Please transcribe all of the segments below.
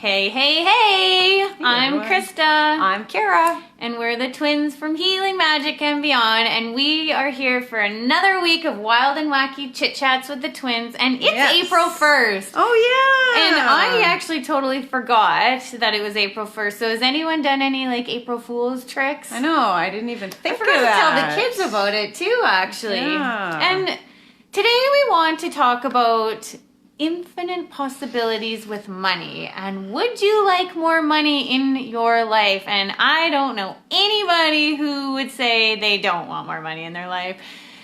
Hey, hey, hey! I'm everyone. Krista. I'm Kara. And we're the twins from Healing Magic and Beyond. And we are here for another week of wild and wacky chit chats with the twins. And it's April 1st. Oh, yeah. And I actually totally forgot that it was April 1st. So has anyone done any like April Fool's tricks? I know. I didn't even think I forgot of to tell that. the kids about it too, actually. Yeah. And today we want to talk about infinite possibilities with money. And would you like more money in your life? And I don't know anybody who would say they don't want more money in their life.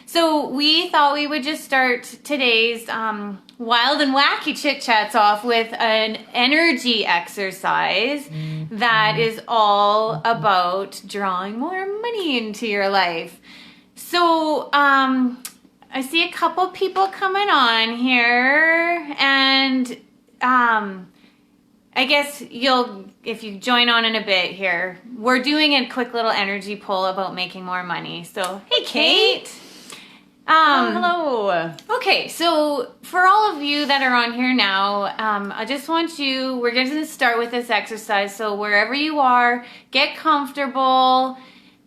So we thought we would just start today's wild and wacky chit chats off with an energy exercise that is all about drawing more money into your life. So I see a couple people coming on here, and I guess if you join on in a bit here, we're doing a quick little energy poll about making more money. So, hey, Kate. Hello. Okay, so for all of you that are on here now, I just want we're going to start with this exercise. So wherever you are, get comfortable,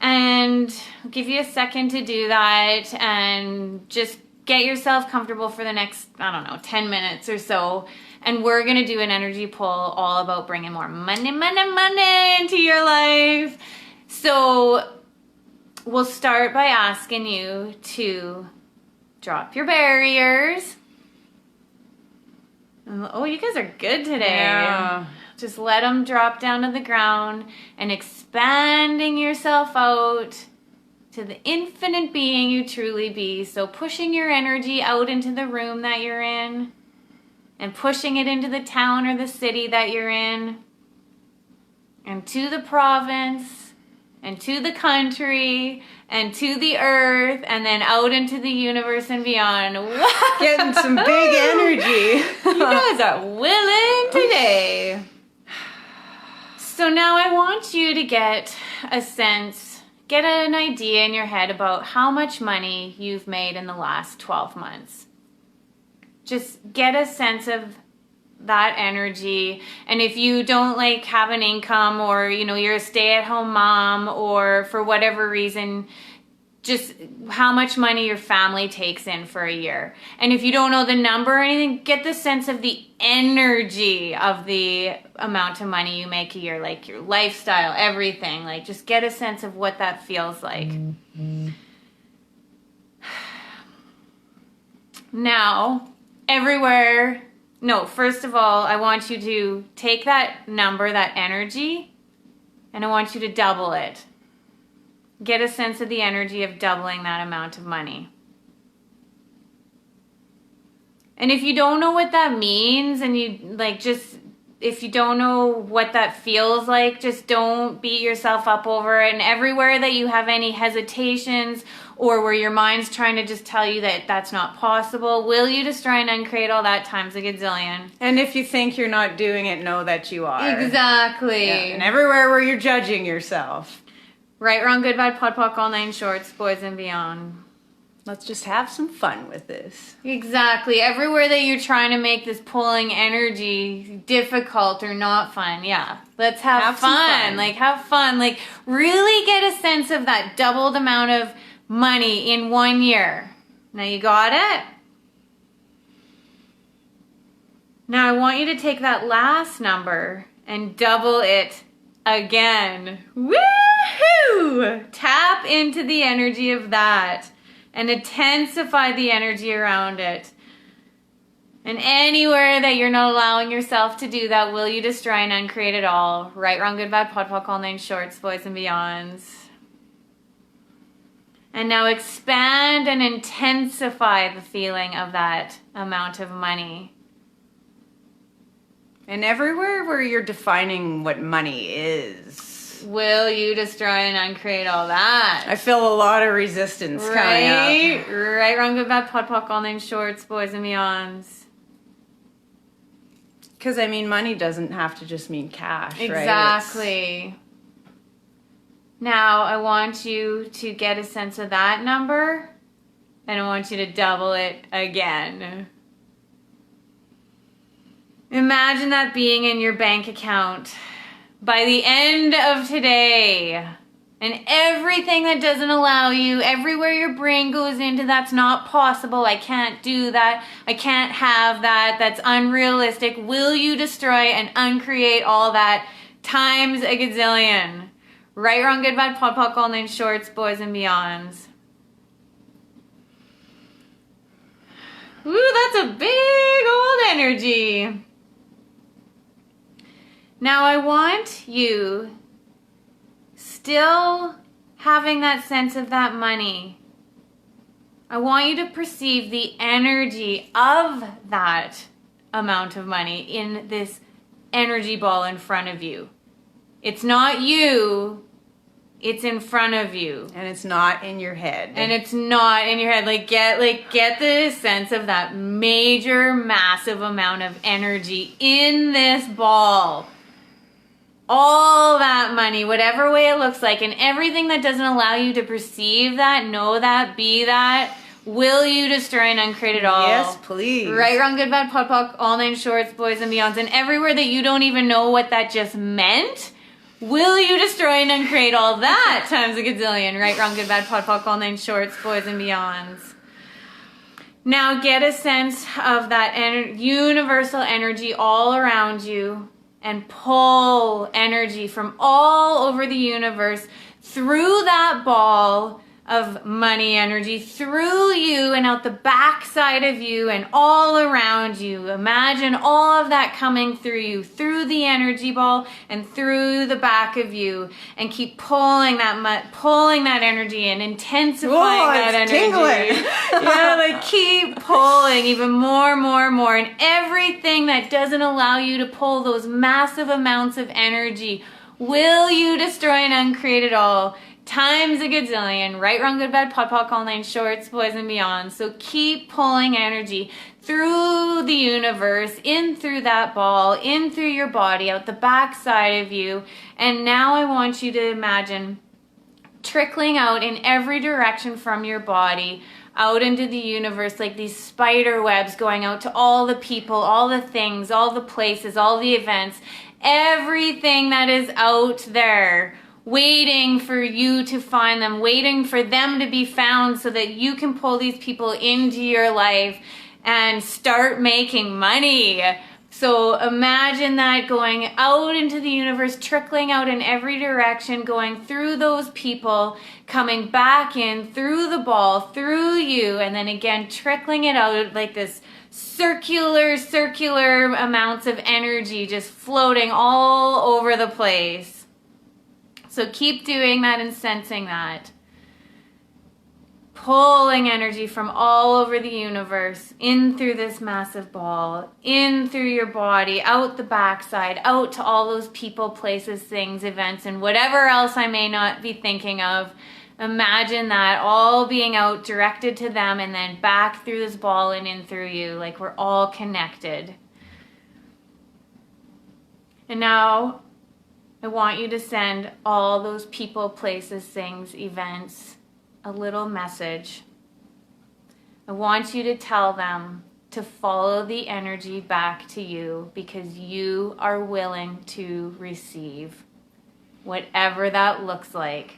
and I'll give you a second to do that, and just get yourself comfortable for the next, 10 minutes or so. And we're going to do an energy poll all about bringing more money into your life. So we'll start by asking you to drop your barriers. Oh, you guys are good today. Yeah. Just let them drop down to the ground and expanding yourself out to the infinite being you truly be. So pushing your energy out into the room that you're in and pushing it into the town or the city that you're in and to the province and to the country and to the earth and then out into the universe and beyond. Getting some big energy. You guys are willing today. So now I want you to get an idea in your head about how much money you've made in the last 12 months. Just get a sense of that energy. And if you don't have an income, or you're a stay-at-home mom, or for whatever reason, just how much money your family takes in for a year. And if you don't know the number or anything, get the sense of the energy of the amount of money you make a year, like your lifestyle, everything. Just get a sense of what that feels like. Mm-hmm. Now, first of all, I want you to take that number, that energy, and I want you to double it. Get a sense of the energy of doubling that amount of money. And if you don't know what that means, and if you don't know what that feels like, just don't beat yourself up over it. And everywhere that you have any hesitations, or where your mind's trying to just tell you that that's not possible, will you destroy and uncreate all that times a gazillion? And if you think you're not doing it, know that you are. Exactly. Yeah. And everywhere where you're judging yourself. Right, wrong, good, bad, pod, poc, all 9 shorts, boys and beyond. Let's just have some fun with this. Exactly. Everywhere that you're trying to make this pulling energy difficult or not fun, yeah. Let's have fun. Have fun. Really get a sense of that doubled amount of money in 1 year. Now you got it? Now I want you to take that last number and double it again. Woohoo! Tap into the energy of that and intensify the energy around it. And anywhere that you're not allowing yourself to do that, will you destroy and uncreate it all? Right, wrong, good, bad, pod, poc, all 9 shorts, boys and beyonds. And now expand and intensify the feeling of that amount of money. And everywhere where you're defining what money is, will you destroy and uncreate all that? I feel a lot of resistance coming up. Right, wrong, good, bad, pod, poc, all 9 shorts, boys and beyonds. Because, money doesn't have to just mean cash, right? Exactly. Now, I want you to get a sense of that number, and I want you to double it again. Imagine that being in your bank account by the end of today. And everything that doesn't allow you, everywhere your brain goes into, that's not possible, I can't do that, I can't have that, that's unrealistic, will you destroy and uncreate all that times a gazillion? Right, wrong, good, bad, pod, all nine shorts, boys and beyonds. Ooh, that's a big old energy. Now I want you, still having that sense of that money, I want you to perceive the energy of that amount of money in this energy ball in front of you. It's not you, it's in front of you. And it's not in your head. And it's not in your head. Get the sense of that major, massive amount of energy in this ball. All that money, whatever way it looks like, and everything that doesn't allow you to perceive that, know that, be that, will you destroy and uncreate it all? Yes, please. Right, wrong, good, bad, pod, poc, all nine shorts, boys and beyonds, and everywhere that you don't even know what that just meant, will you destroy and uncreate all that times a gazillion? Right, wrong, good, bad, pod, poc, all nine shorts, boys and beyonds. Now get a sense of that universal energy all around you, and pull energy from all over the universe through that ball of money energy, through you and out the backside of you and all around you. Imagine all of that coming through you, through the energy ball and through the back of you, and keep pulling that energy and intensifying that energy. Tingling. Yeah, keep pulling even more, and everything that doesn't allow you to pull those massive amounts of energy, will you destroy and uncreate it all? Times a gazillion. Right, wrong, good, bad, pod, poc, all nine shorts, boys and beyond. So keep pulling energy through the universe, in through that ball, in through your body, out the backside of you. And now I want you to imagine trickling out in every direction from your body, out into the universe, like these spider webs going out to all the people, all the things, all the places, all the events, everything that is out there, waiting for you to find them, waiting for them to be found so that you can pull these people into your life and start making money. So imagine that going out into the universe, trickling out in every direction, going through those people, coming back in through the ball, through you, and then again trickling it out like this circular amounts of energy just floating all over the place. So keep doing that and sensing that. Pulling energy from all over the universe, in through this massive ball, in through your body, out the backside, out to all those people, places, things, events, and whatever else I may not be thinking of. Imagine that all being out, directed to them, and then back through this ball and in through you, like we're all connected. And now I want you to send all those people, places, things, events, a little message. I want you to tell them to follow the energy back to you, because you are willing to receive whatever that looks like.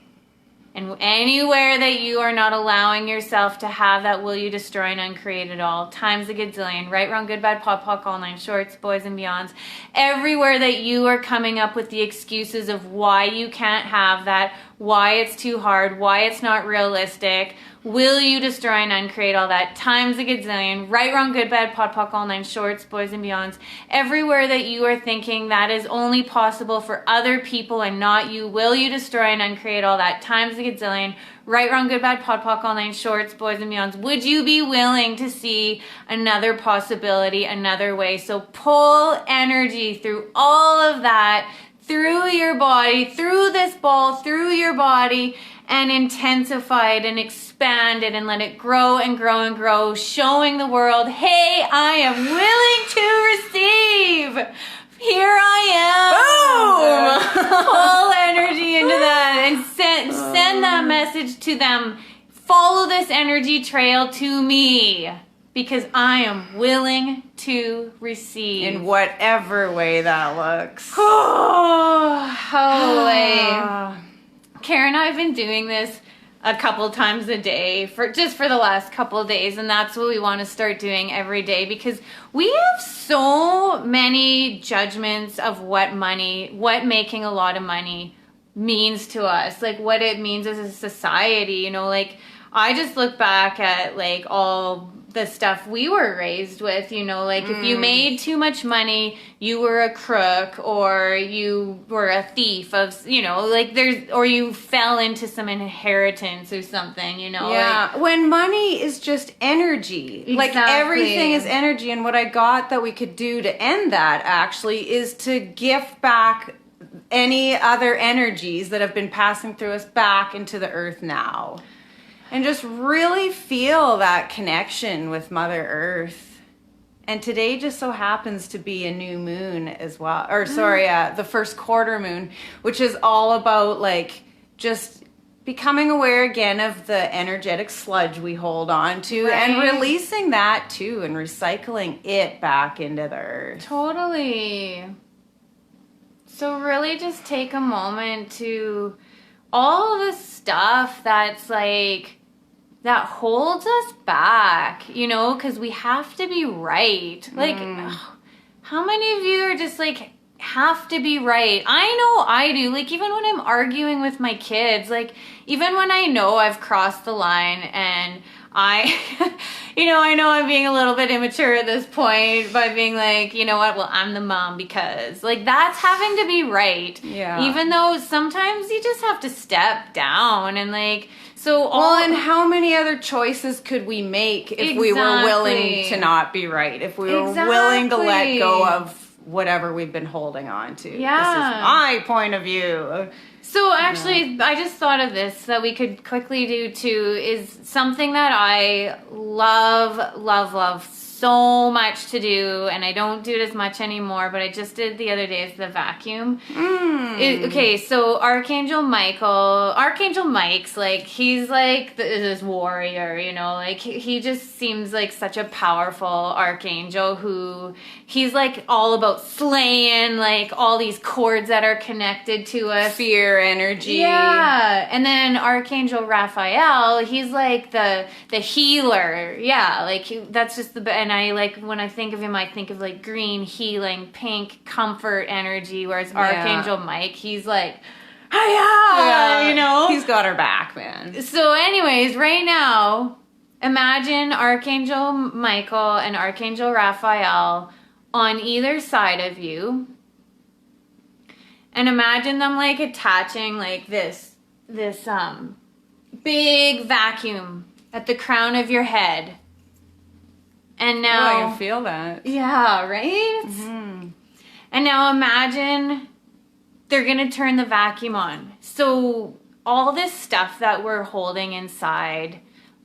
And anywhere that you are not allowing yourself to have that, will you destroy and uncreate it all? Times a gazillion. Right, wrong, good, bad, pod, poc, all nine shorts, boys and beyonds. Everywhere that you are coming up with the excuses of why you can't have that, why it's too hard, why it's not realistic, will you destroy and uncreate all that? Times a gazillion. Right, wrong, good, bad, pod, poc, all nine shorts, boys and beyonds. Everywhere that you are thinking that is only possible for other people and not you, will you destroy and uncreate all that? Times a gazillion. Right, wrong, good, bad, pod, poc, all nine shorts, boys and beyonds. Would you be willing to see another possibility, another way? So pull energy through all of that, through your body, through this ball, through your body, and intensify it and expand it and let it grow and grow and grow, showing the world, hey, I am willing to receive. Here I am. Boom! Pull energy into that and send that message to them. Follow this energy trail to me. because I am willing to receive. In whatever way that looks. Holy. Kara and I have been doing this a couple times a day for the last couple of days, and that's what we want to start doing every day, because we have so many judgments of what making a lot of money means to us, like what it means as a society, you know. Like I just look back at like all the stuff we were raised with, you know, like if you made too much money, you were a crook, or you were a thief of, you know, like or you fell into some inheritance or something, you know. Yeah, like, when money is just energy. Like Exactly. everything is energy, and what I got that we could do to end that actually is to gift back any other energies that have been passing through us back into the earth now. And just really feel that connection with Mother Earth. And today just so happens to be a new moon as well. Or sorry, the first quarter moon, which is all about like just becoming aware again of the energetic sludge we hold on to, and Right. releasing that too, and recycling it back into the earth. Totally. So really just take a moment to all the stuff that's like, that holds us back, you know, because we have to be right. Like, how many of you are just like, have to be right? I know I do. Like, even when I'm arguing with my kids, like, even when I know I've crossed the line and you know, I know I'm being a little bit immature at this point by being like, you know what, well, I'm the mom because, like, that's having to be right. Yeah. Even though sometimes you just have to step down and, like, so Well, and how many other choices could we make if we were willing Exactly. to not be right? If we were willing to let go of whatever we've been holding on to. Yeah. This is my point of view. So actually, I just thought of this that we could quickly do too, is something that I love so much to do, and I don't do it as much anymore, but I just did the other day, is the vacuum. Okay, so Archangel Mike's like, he's like this warrior, you know, like he just seems like such a powerful archangel who, he's like all about slaying like all these cords that are connected to us. Fear energy. Yeah, and then Archangel Raphael, he's like the healer. Yeah, like that's just and I like, when I think of him, I think of like green healing, pink comfort energy, whereas Archangel Mike, he's like, hiya, you know? He's got her back, man. So anyways, right now, imagine Archangel Michael and Archangel Raphael on either side of you. And imagine them like attaching like this big vacuum at the crown of your head. And Oh, now, I can feel that. yeah, right? And now imagine they're going to turn the vacuum on. So all this stuff that we're holding inside,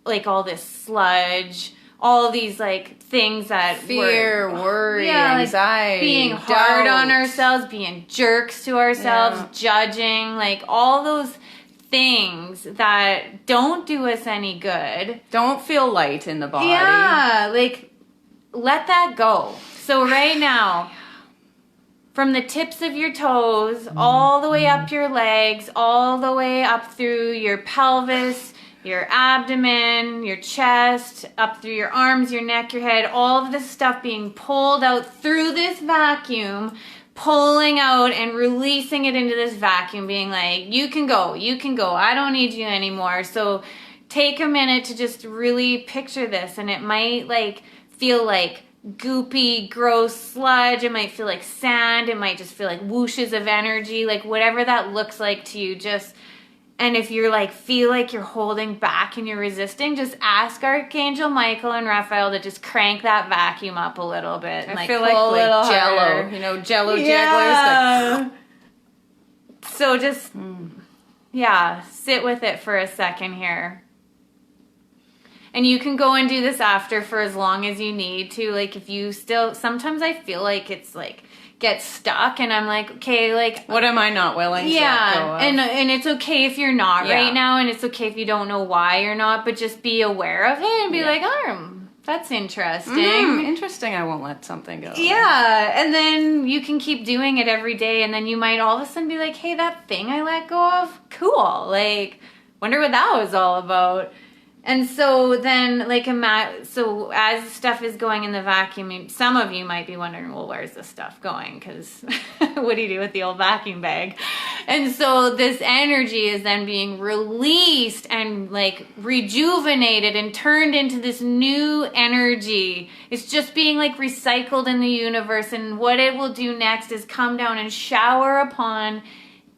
like all this sludge, all these like things that Fear, worry, like, anxiety, being hard doubt. on ourselves, being jerks to ourselves, judging, like all those things that don't do us any good. Don't feel light in the body. Yeah, like let that go. So right now, from the tips of your toes, all the way up your legs, all the way up through your pelvis, your abdomen, your chest, up through your arms, your neck, your head, all of this stuff being pulled out through this vacuum, pulling out and releasing it into this vacuum, being like, you can go, I don't need you anymore. So take a minute to just really picture this, and it might like feel like goopy, gross sludge. It might feel like sand. It might just feel like whooshes of energy, like whatever that looks like to you. Just, and if you're like, feel like you're holding back and you're resisting, just ask Archangel Michael and Raphael to just crank that vacuum up a little bit. And I feel pull a like little Jello, harder. you know, Jello jugglers. Yeah. So just, yeah, sit with it for a second here. And you can go and do this after for as long as you need to. Like if you still, sometimes I feel like it's like, get stuck and I'm like, okay, like. What am I not willing to let go Yeah, of? and it's okay if you're not Yeah. right now, and it's okay if you don't know why you're not, but just be aware of it and be like, That's interesting. Interesting. I won't let something go. Yeah, and then you can keep doing it every day, and then you might all of a sudden be like, hey, that thing I let go of, cool. Like, wonder what that was all about. And so then, like, so as stuff is going in the vacuum, some of you might be wondering, well, where's this stuff going? Because what do you do with the old vacuum bag? And so this energy is then being released and, like, rejuvenated and turned into this new energy. It's just being, like, recycled in the universe. And what it will do next is come down and shower upon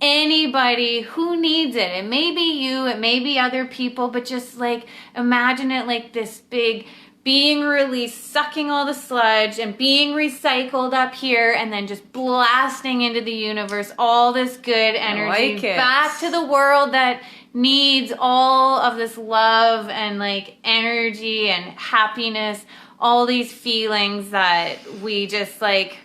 anybody who needs it. It may be you, it may be other people, but just like imagine it like this big being released, sucking all the sludge and being recycled up here, and then just blasting into the universe all this good energy back to the world that needs all of this love and like energy and happiness, all these feelings that we just like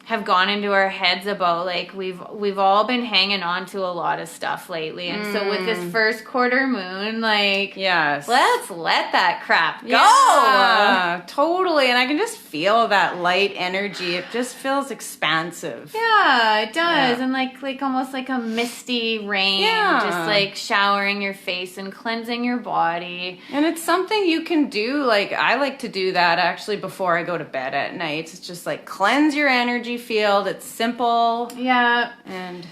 have gone into our heads about. Like we've all been hanging on to a lot of stuff lately, and so with this first quarter moon, like, yes, let's let that crap go. Yeah, totally. And I can just feel that light energy. It just feels expansive. Yeah, it does. And like almost like a misty rain, just like showering your face and cleansing your body. And it's something you can do. Like I like to do that actually before I go to bed at night. It's just like cleanse your energy field. It's simple. Yeah. And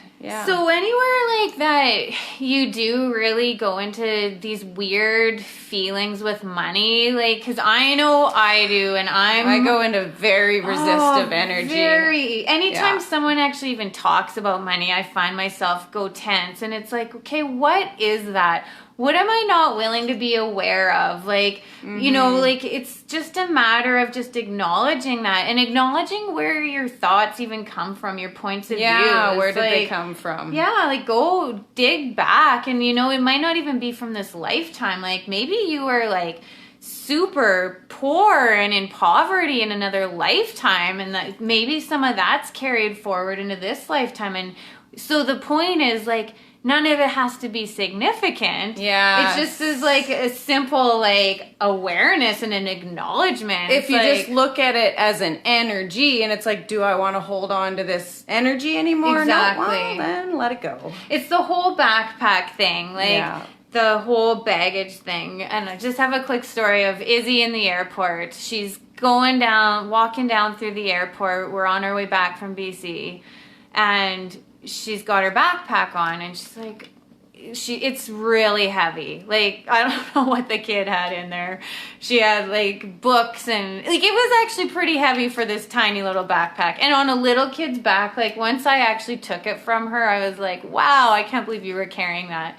so anywhere like that you do really go into these weird feelings with money, like, because I know I do, and I go into very resistive energy. Anytime someone actually even talks about money, I find myself go tense, and it's like, okay, what is that? What am I not willing to be aware of? Like, you know, like it's just a matter of just acknowledging that and acknowledging where your thoughts even come from, your points of view. Yeah, where did they come from? Yeah, like go dig back, and you know, it might not even be from this lifetime. Like maybe you were like super poor and in poverty in another lifetime, and that maybe some of that's carried forward into this lifetime. And so the point is like, none of it has to be significant. Yeah. It just is like a simple like awareness and an acknowledgement. If you just look at it as an energy, and it's like, do I want to hold on to this energy anymore? Exactly. No? Well, then let it go. It's the whole backpack thing. Like the whole baggage thing. And I just have a quick story of Izzy in the airport. She's walking down through the airport. We're on our way back from BC. And she's got her backpack on, and she's like, it's really heavy. Like, I don't know what the kid had in there. She had like books, and like it was actually pretty heavy for this tiny little backpack. And on a little kid's back, like once I actually took it from her, I was like, wow, I can't believe you were carrying that.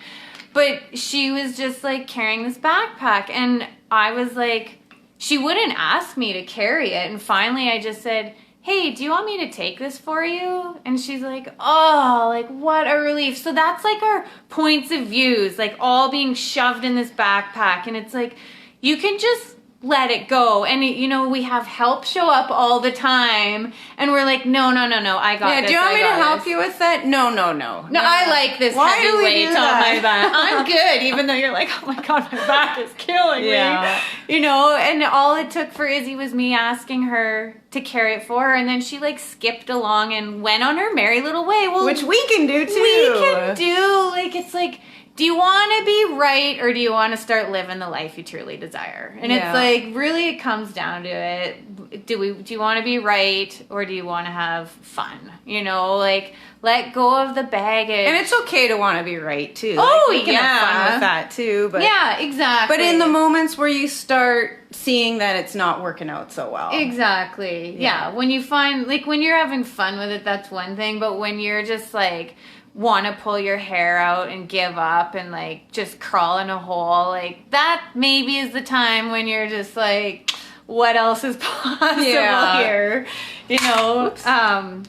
But she was just like carrying this backpack, and I was like, she wouldn't ask me to carry it. And finally I just said, hey, do you want me to take this for you? And she's like, oh, like what a relief. So that's like our points of views, like all being shoved in this backpack. And it's like, you can just let it go. And you know, we have help show up all the time, and we're like, no, I got this. Do you want me to help you with that? No. No, I like this heavy weight on my back. I'm good, even though you're like, oh my God, my back is killing me. You know, and all it took for Izzy was me asking her to carry it for her, and then she like skipped along and went on her merry little way. Well, which we can do too. We can do, like, it's like, do you want to be right, or do you want to start living the life you truly desire? And it's like, really, it comes down to it. Do you want to be right, or do you want to have fun? You know, like, let go of the baggage. And it's okay to want to be right too. Oh, like, we can have fun with that too. But yeah, exactly. But in the moments where you start seeing that it's not working out so well. Exactly. Yeah. When you find, like, when you're having fun with it, that's one thing. But when you're just like, want to pull your hair out and give up and like just crawl in a hole, like that maybe is the time when you're just like, what else is possible here? You know? Oops.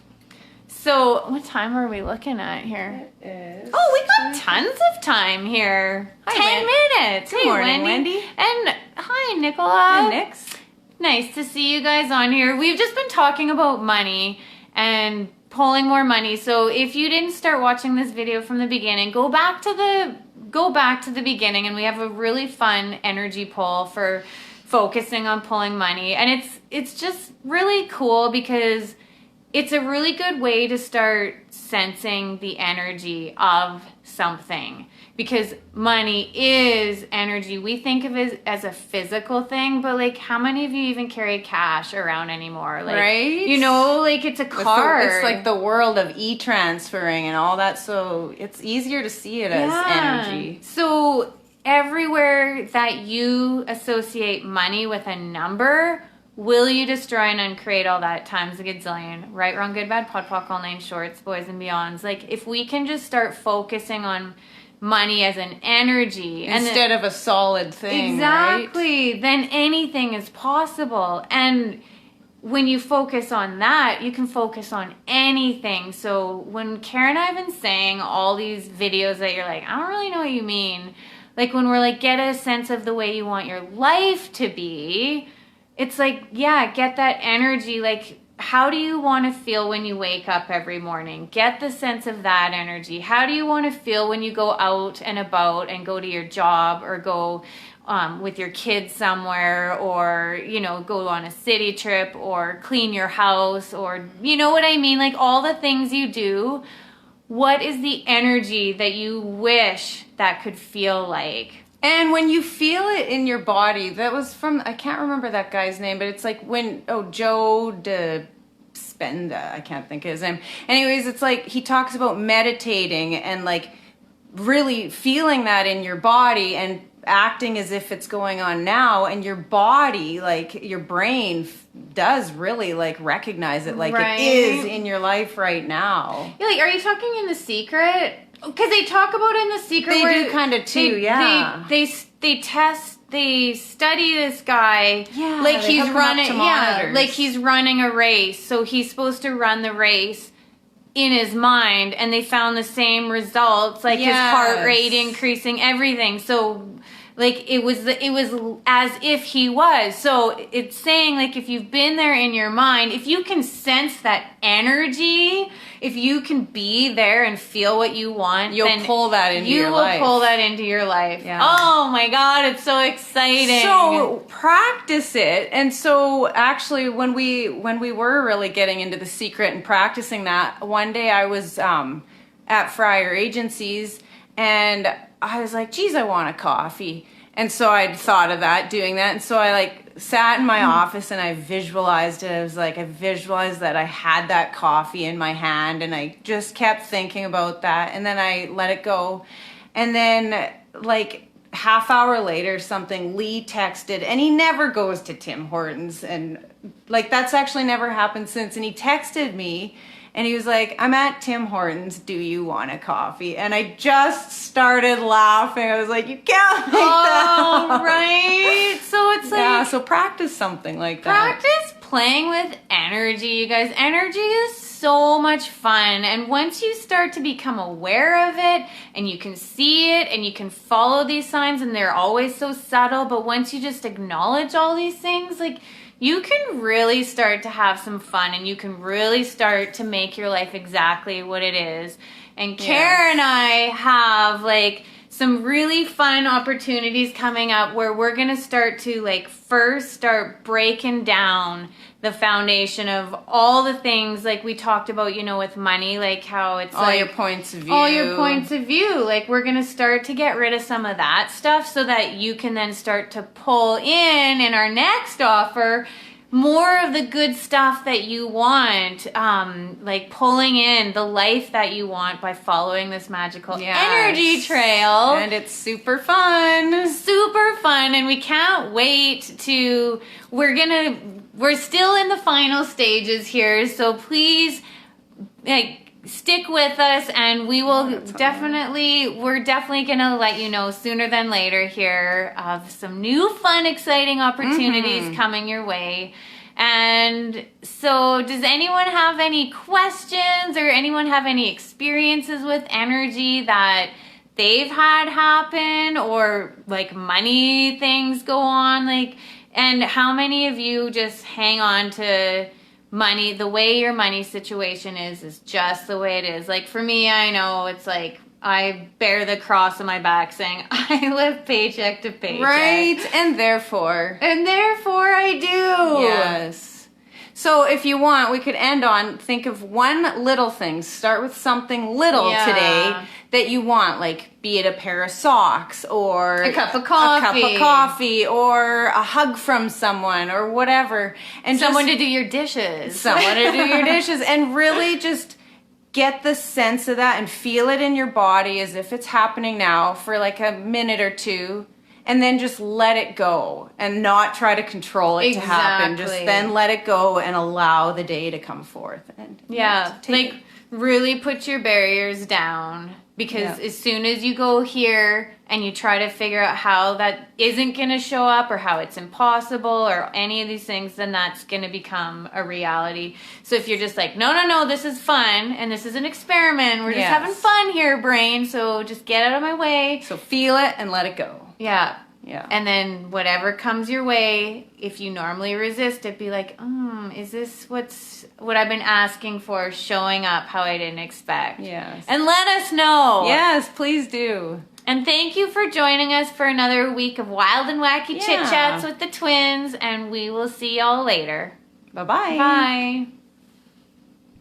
So what time are we looking at here? It is. Oh, we got tons of time here. Hi, 10 minutes. Good morning, Wendy. And hi, Nicola. And Nix. Nice to see you guys on here. We've just been talking about money and pulling more money. So if you didn't start watching this video from the beginning, go back to the beginning, and we have a really fun energy pull for focusing on pulling money. And it's just really cool because it's a really good way to start sensing the energy of something, because money is energy. We think of it as a physical thing, but like, how many of you even carry cash around anymore? Like, right? You know, like it's a card. It's like the world of e-transferring and all that, so it's easier to see it as energy. So everywhere that you associate money with a number, will you destroy and uncreate all that times a gazillion? Right, wrong, good, bad, pod, poc, all name shorts, boys and beyonds. Like, if we can just start focusing on money as an energy instead of a solid thing, exactly, right? Then anything is possible. And when you focus on that, you can focus on anything. So when Karen and I have been saying all these videos that you're like, I don't really know what you mean. Like when we're like, get a sense of the way you want your life to be. It's like, yeah, get that energy. Like, how do you want to feel when you wake up every morning? Get the sense of that energy. How do you want to feel when you go out and about and go to your job or go with your kids somewhere, or, you know, go on a city trip or clean your house, or, you know what I mean? Like all the things you do, what is the energy that you wish that could feel like? And when you feel it in your body, that was from, I can't remember that guy's name, but it's like when, Joe Dispenza, I can't think of his name. Anyways, it's like he talks about meditating and like really feeling that in your body and acting as if it's going on now, and your body, like your brain does really like recognize it, like right. It is in your life right now. Yeah, like, are you talking in The Secret? Because they talk about in The Secret. They where do kind of too, yeah. They study this guy. Yeah, like they he's hook him up running. to Yeah, monitors. like he's running a race, so he's supposed to run the race in his mind, and they found the same results, like his heart rate increasing, everything. So like it was as if he was. So it's saying, like, if you've been there in your mind, if you can sense that energy, if you can be there and feel what you want, you'll pull that into your life. You will pull that into your life. Yeah. Oh my God, it's so exciting. So practice it. And so actually when we were really getting into The Secret and practicing that, one day I was at Fryer Agencies and I was like, geez, I want a coffee. And so I'd thought of that, doing that. And so I like sat in my office and I visualized it. I was like, I visualized that I had that coffee in my hand, and I just kept thinking about that. And then I let it go. And then like half hour later, Lee texted, and he never goes to Tim Hortons. And like, that's actually never happened since. And he texted me. And he was like, I'm at Tim Hortons. Do you want a coffee? And I just started laughing. I was like, you can't make that up. Right. So it's like... Yeah, so practice something like that. Practice playing with energy, you guys. Energy is so much fun. And once you start to become aware of it, and you can see it, and you can follow these signs, and they're always so subtle, but once you just acknowledge all these things, like... you can really start to have some fun, and you can really start to make your life exactly what it is. And Kara and I have like some really fun opportunities coming up where we're going to start to like first start breaking down the foundation of all the things like we talked about, you know, with money, like how it's all like your points of view. All your points of view. Like we're going to start to get rid of some of that stuff so that you can then start to pull in our next offer more of the good stuff that you want, like pulling in the life that you want by following this magical energy trail. And it's super fun. Super fun, and we can't wait to, we're still in the final stages here, so please, like, stick with us, and we will we're definitely gonna let you know sooner than later here of some new fun, exciting opportunities coming your way. And so does anyone have any questions, or anyone have any experiences with energy that they've had happen, or like money things go on, like, and how many of you just hang on to money, the way your money situation is just the way it is? Like for me, I know it's like I bear the cross on my back saying, I live paycheck to paycheck. Right, and therefore. And therefore I do. Yes. So if you want, we could end on, think of one little thing. Start with something little today that you want, like be it a pair of socks or a cup of coffee or a hug from someone or whatever. And someone to do your dishes. Someone to do your dishes, and really just get the sense of that and feel it in your body as if it's happening now for like a minute or two. And then just let it go and not try to control it to happen. Just then let it go and allow the day to come forth. And like really put your barriers down, because as soon as you go here and you try to figure out how that isn't going to show up or how it's impossible or any of these things, then that's going to become a reality. So if you're just like, no, this is fun and this is an experiment. We're just having fun here, brain. So just get out of my way. So feel it and let it go. Yeah. Yeah. And then whatever comes your way, if you normally resist it, be like, is this what I've been asking for showing up how I didn't expect? Yes. And let us know. Yes, please do. And thank you for joining us for another week of wild and wacky chit chats with the twins. And we will see y'all later. Bye-bye. Bye.